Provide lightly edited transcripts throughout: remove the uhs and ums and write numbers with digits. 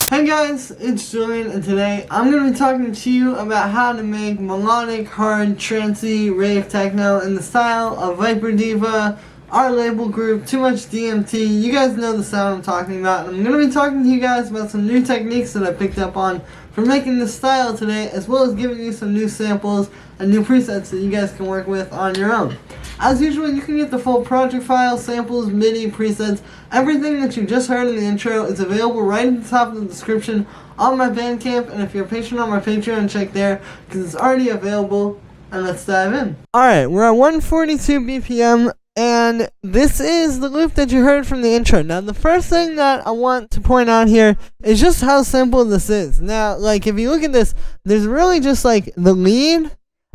Hey guys, it's Julian, and today I'm going to be talking to you about how to make melodic, hard, trancey rave techno in the style of Viper Diva, our label group, Too Much DMT. You guys know the sound I'm talking about, and I'm going to be talking to you guys about some new techniques that I picked up on for making this style today, as well as giving you some new samples and new presets that you guys can work with on your own. As usual, you can get the full project file, samples, MIDI, presets, everything that you just heard in the intro is available right at the top of the description on my Bandcamp, and if you're a patron on my Patreon, check there, because it's already available, and let's dive in. Alright, we're at 142 BPM, and this is the loop that you heard from the intro. Now, the first thing that I want to point out here is just how simple this is. Now, like, if you look at this, there's really just, like, the lead,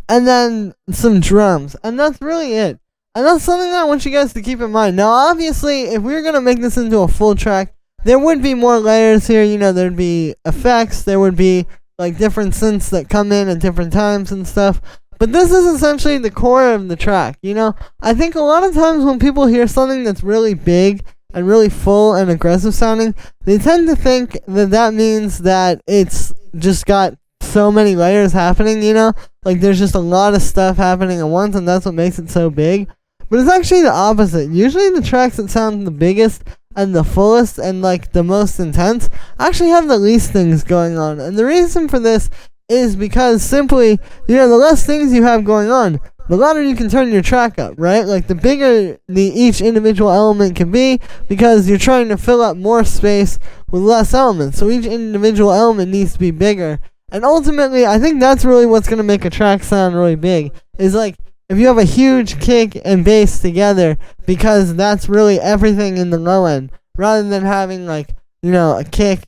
and then some drums, and that's really it. And that's something that I want you guys to keep in mind. Now, obviously, if we were going to make this into a full track, there would be more layers here. You know, there'd be effects, there would be, like, different synths that come in at different times and stuff. But this is essentially the core of the track, you know? I think a lot of times when people hear something that's really big and really full and aggressive sounding, they tend to think that that means that it's just got so many layers happening, you know? Like, there's just a lot of stuff happening at once, and that's what makes it so big. But it's actually the opposite. Usually the tracks that sound the biggest and the fullest and, like, the most intense actually have the least things going on. And the reason for this is because simply, you know, the less things you have going on, the louder you can turn your track up, right? Like, the bigger each individual element can be, because you're trying to fill up more space with less elements. So each individual element needs to be bigger. And ultimately, I think that's really what's going to make a track sound really big, is like, if you have a huge kick and bass together, because that's really everything in the low end, rather than having, like, you know, a kick,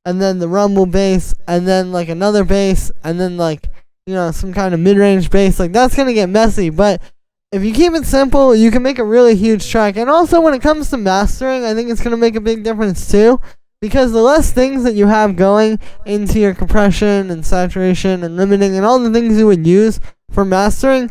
and then the rumble bass, and then, like, another bass, and then, like, you know, some kind of mid-range bass. Like, that's going to get messy, but if you keep it simple, you can make a really huge track. And also, when it comes to mastering, I think it's going to make a big difference, too. Because the less things that you have going into your compression and saturation and limiting and all the things you would use for mastering,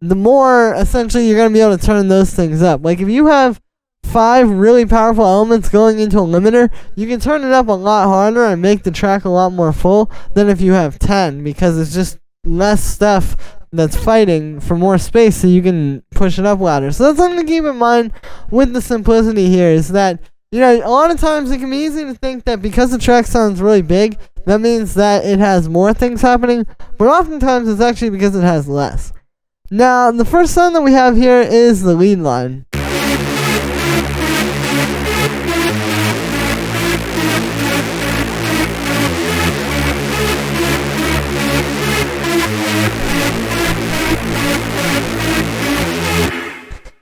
the more essentially you're going to be able to turn those things up. Like, if you have 5 really powerful elements going into a limiter, you can turn it up a lot harder and make the track a lot more full than if you have 10, because it's just less stuff that's fighting for more space, so you can push it up louder. So that's something to keep in mind with the simplicity here, is that, you know, a lot of times it can be easy to think that because the track sounds really big, that means that it has more things happening, but oftentimes it's actually because it has less. Now, the first sound that we have here is the lead line.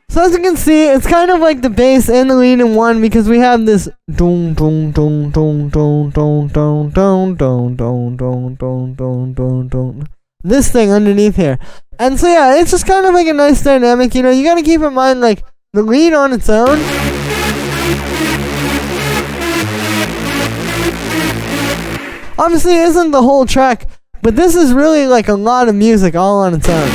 So as you can see, it's kind of like the bass and the lead in one, because we have this dong dong dong dong dong dong dong dong dong dong dong dong dong dong dong, this thing underneath here. And so yeah, it's just kind of like a nice dynamic. You know, you gotta keep in mind, like, the lead on its own obviously isn't the whole track, but this is really like a lot of music all on its own.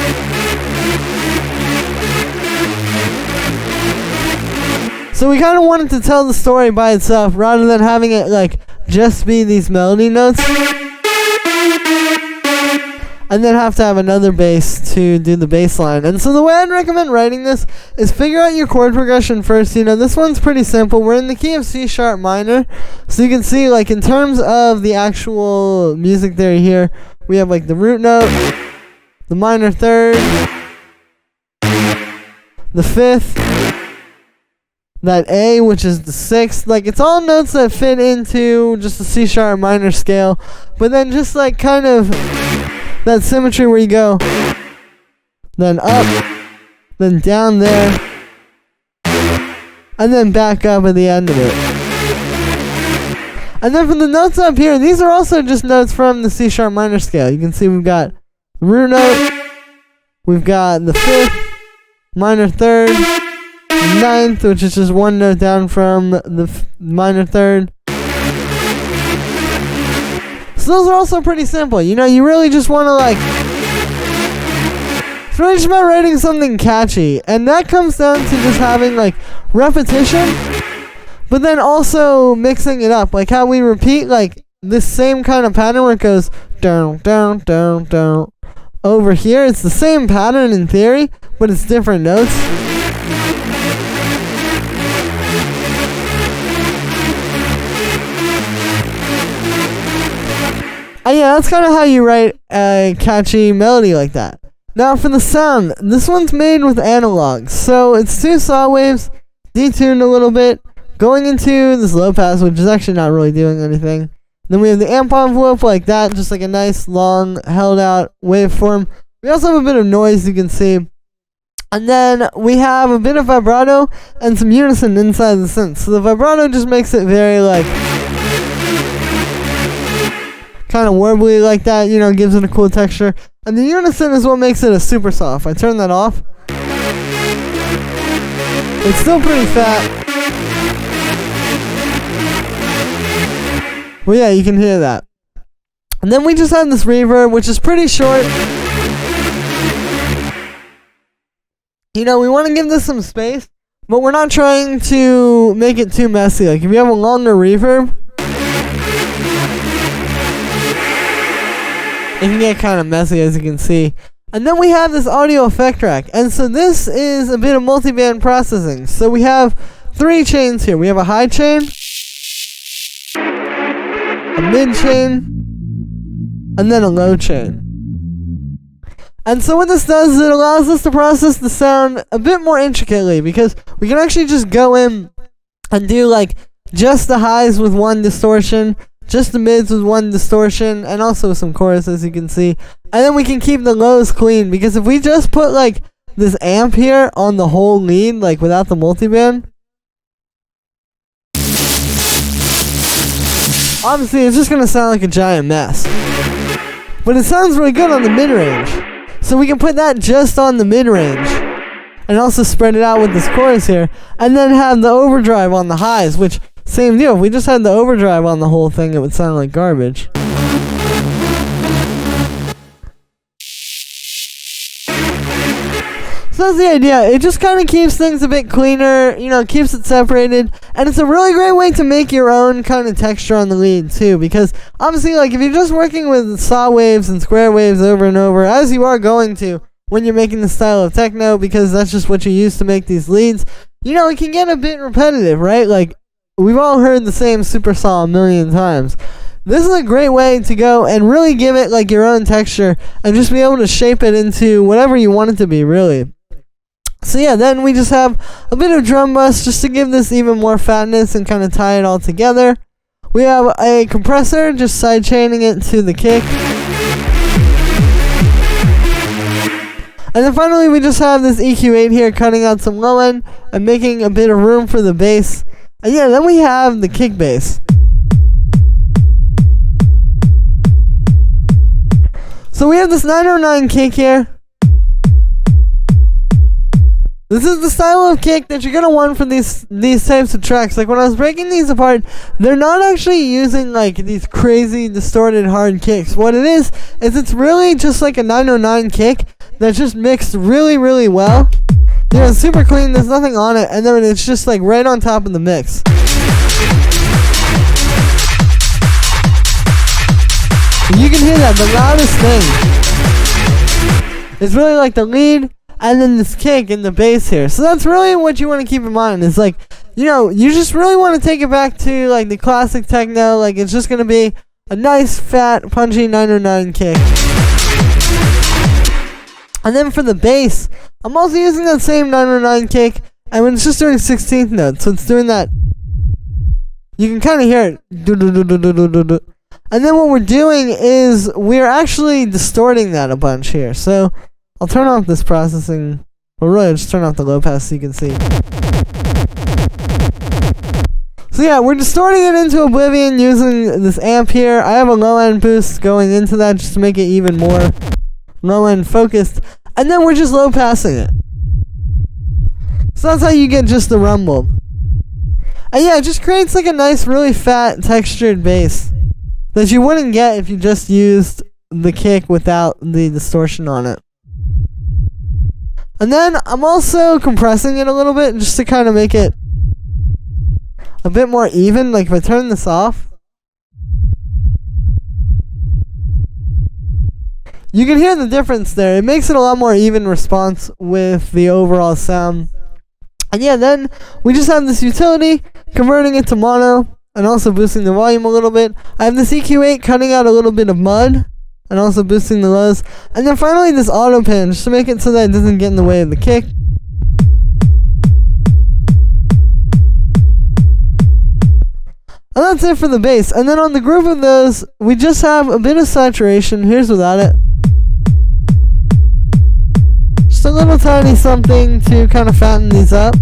So we kind of wanted to tell the story by itself, rather than having it, like, just be these melody notes and then have to have another bass to do the bass line. And so the way I'd recommend writing this is figure out your chord progression first. You know, this one's pretty simple. We're in the key of C sharp minor. So you can see, like, in terms of the actual music theory here, we have, like, the root note, the minor third, the fifth, that A, which is the 6th. Like, it's all notes that fit into just the C sharp minor scale, but then just, like, kind of that symmetry where you go then up, then down there, and then back up at the end of it. And then for the notes up here, these are also just notes from the C sharp minor scale. You can see we've got the root note, we've got the 5th, minor third, 9th, which is just one note down from the minor third. So those are also pretty simple. You know, you really just want to, like, it's really just about writing something catchy, and that comes down to just having, like, repetition, but then also mixing it up, like how we repeat like this same kind of pattern where it goes down, down, down, down. Over here, it's the same pattern in theory, but it's different notes. And yeah, that's kind of how you write a catchy melody like that. Now for the sound, this one's made with analog. So it's 2 saw waves, detuned a little bit, going into this low pass, which is actually not really doing anything. Then we have the amp envelope like that, just like a nice long held out waveform. We also have a bit of noise, you can see. And then we have a bit of vibrato and some unison inside the synth. So the vibrato just makes it very like kind of warbly like that, you know, gives it a cool texture. And the unison is what makes it a super saw. If I turn that off, it's still pretty fat. Well, yeah, you can hear that. And then we just have this reverb, which is pretty short. You know, we want to give this some space, but we're not trying to make it too messy. Like, if you have a longer reverb, it can get kind of messy, as you can see. And then we have this audio effect track. And so this is a bit of multi-band processing. So we have 3 chains here. We have a high chain, a mid chain, and then a low chain. And so what this does is it allows us to process the sound a bit more intricately, because we can actually just go in and do like just the highs with 1 distortion, just the mids with 1 distortion, and also some chorus, as you can see. And then we can keep the lows clean, because if we just put like this amp here on the whole lead, like without the multiband, obviously it's just gonna sound like a giant mess. But it sounds really good on the mid-range. So we can put that just on the mid-range, and also spread it out with this chorus here, and then have the overdrive on the highs, which, same deal, if we just had the overdrive on the whole thing, it would sound like garbage. So that's the idea. It just kind of keeps things a bit cleaner, you know, keeps it separated, and it's a really great way to make your own kind of texture on the lead too, because obviously, like, if you're just working with saw waves and square waves over and over, as you are going to when you're making this style of techno, because that's just what you use to make these leads, you know, it can get a bit repetitive, right? Like, we've all heard the same super saw a million times. This is a great way to go and really give it like your own texture and just be able to shape it into whatever you want it to be, really. So yeah, then we just have a bit of drum bus just to give this even more fatness and kind of tie it all together. We have a compressor, just side chaining it to the kick. And then finally we just have this EQ8 here cutting out some low end and making a bit of room for the bass. And yeah, then we have the kick bass. So we have this 909 kick here. This is the style of kick that you're gonna want for these types of tracks. Like, when I was breaking these apart, they're not actually using like these crazy distorted hard kicks. What it is it's really just like a 909 kick that's just mixed really, really well. You know, it's super clean, there's nothing on it, and then it's just like right on top of the mix. You can hear that, the loudest thing. It's really like the lead, and then this kick and the bass here. So that's really what you want to keep in mind. It's like, you know, you just really want to take it back to like the classic techno. Like, it's just going to be a nice, fat, punchy 909 kick. And then for the bass, I'm also using that same 909 kick, and it's just doing 16th notes. So it's doing that. You can kind of hear it. And then what we're doing is we're actually distorting that a bunch here. So I'll turn off this processing. Well, really, I'll just turn off the low pass so you can see. So yeah, we're distorting it into oblivion using this amp here. I have a low end boost going into that just to make it even more low end focused. And then we're just low passing it. So that's how you get just the rumble. And yeah, it just creates like a nice, really fat, textured bass that you wouldn't get if you just used the kick without the distortion on it. And then I'm also compressing it a little bit just to kind of make it a bit more even. Like if I turn this off, you can hear the difference there. It makes it a lot more even response with the overall sound. And yeah, then we just have this utility converting it to mono and also boosting the volume a little bit. I have this EQ8 cutting out a little bit of mud and also boosting the lows. And then finally this auto pan just to make it so that it doesn't get in the way of the kick. And that's it for the bass. And then on the group of those, we just have a bit of saturation. Here's without it. Just a little tiny something to kind of fatten these up.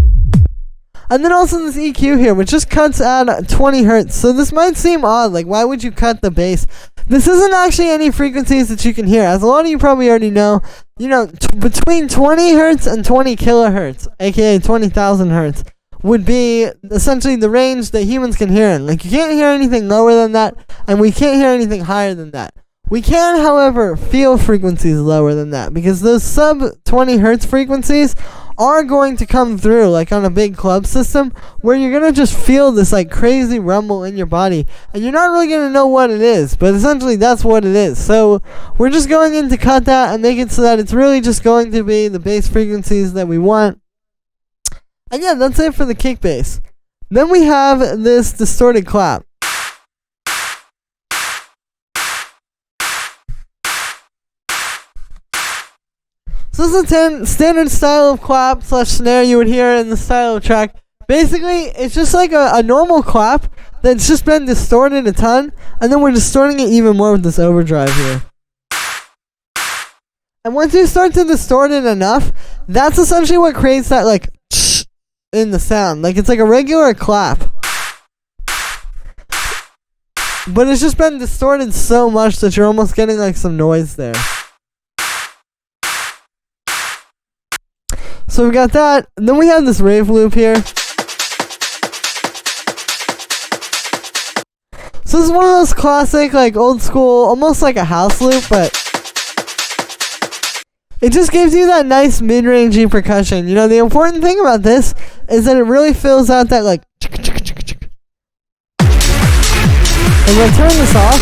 And then also this EQ here, which just cuts at 20 hertz. So this might seem odd, like why would you cut the bass? This isn't actually any frequencies that you can hear. As a lot of you probably already know, between 20 hertz and 20 kilohertz, aka 20,000 hertz, would be essentially the range that humans can hear in. Like you can't hear anything lower than that, and we can't hear anything higher than that. We can, however, feel frequencies lower than that, because those sub 20 hertz frequencies are going to come through like on a big club system where you're going to just feel this like crazy rumble in your body, and you're not really going to know what it is, but essentially that's what it is. So we're just going in to cut that and make it so that it's really just going to be the bass frequencies that we want. And yeah, that's it for the kick bass. Then we have this distorted clap. So this is a standard style of clap / snare you would hear in the style of track. Basically, it's just like a normal clap that's just been distorted a ton, and then we're distorting it even more with this overdrive here. And once you start to distort it enough, that's essentially what creates that like in the sound. Like it's like a regular clap, but it's just been distorted so much that you're almost getting like some noise there. So we got that. And then we have this rave loop here. So this is one of those classic, like old school, almost like a house loop, but it just gives you that nice mid-rangey percussion. You know, the important thing about this is that it really fills out that like. And when I turn this off,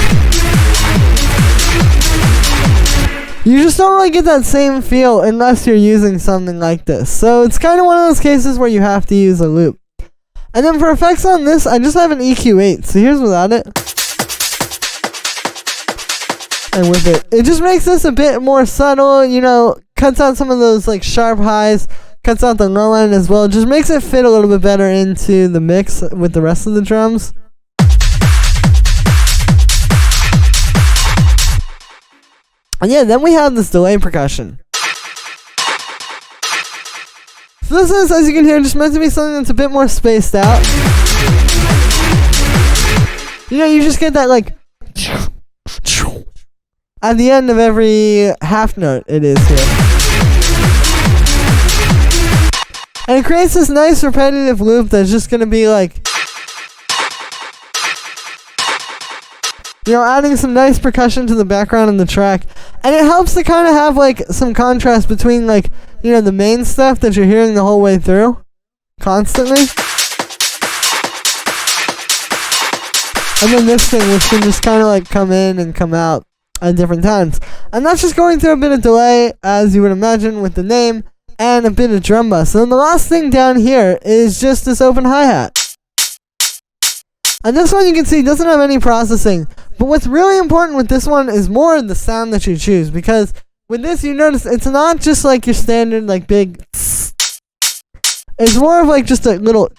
you just don't really get that same feel unless you're using something like this. So it's kind of one of those cases where you have to use a loop. And then for effects on this, I just have an EQ8. So here's without it. And with it. It just makes this a bit more subtle, you know, cuts out some of those like sharp highs, cuts out the low end as well. Just makes it fit a little bit better into the mix with the rest of the drums. And yeah, then we have this delay percussion. So this is, as you can hear, just meant to be something that's a bit more spaced out. You know, you just get that like at the end of every half note it is here. And it creates this nice repetitive loop that's just gonna be like, you know, adding some nice percussion to the background in the track. And it helps to kind of have like some contrast between like, you know, the main stuff that you're hearing the whole way through constantly, and then this thing, which can just kind of like come in and come out at different times. And that's just going through a bit of delay, as you would imagine with the name, and a bit of drum bus. And then the last thing down here is just this open hi-hat. And this one you can see doesn't have any processing. But what's really important with this one is more the sound that you choose. Because with this, you notice it's not just like your standard like big. It's more of like just a little.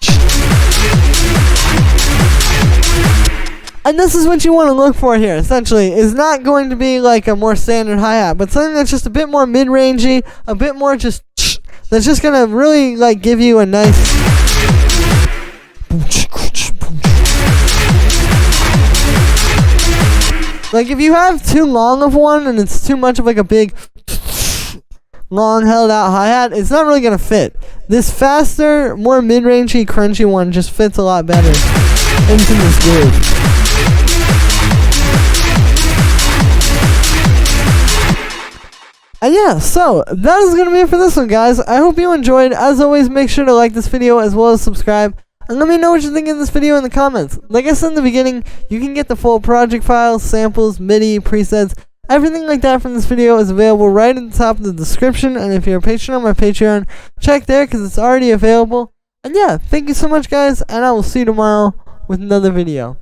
And this is what you want to look for here, essentially. Is not going to be like a more standard hi-hat, but something that's just a bit more mid-rangey, a bit more just. That's just going to really like give you a nice. Like if you have too long of one and it's too much of like a big long held out hi-hat, it's not really gonna fit. This faster, more mid-rangey, crunchy one just fits a lot better into this groove. And yeah, so that is gonna be it for this one, guys. I hope you enjoyed. As always, make sure to like this video as well as subscribe. And let me know what you think of this video in the comments. Like I said in the beginning, you can get the full project files, samples, MIDI, presets, everything like that from this video is available right at the top of the description. And if you're a patron on my Patreon, check there because it's already available. And yeah, thank you so much guys, and I will see you tomorrow with another video.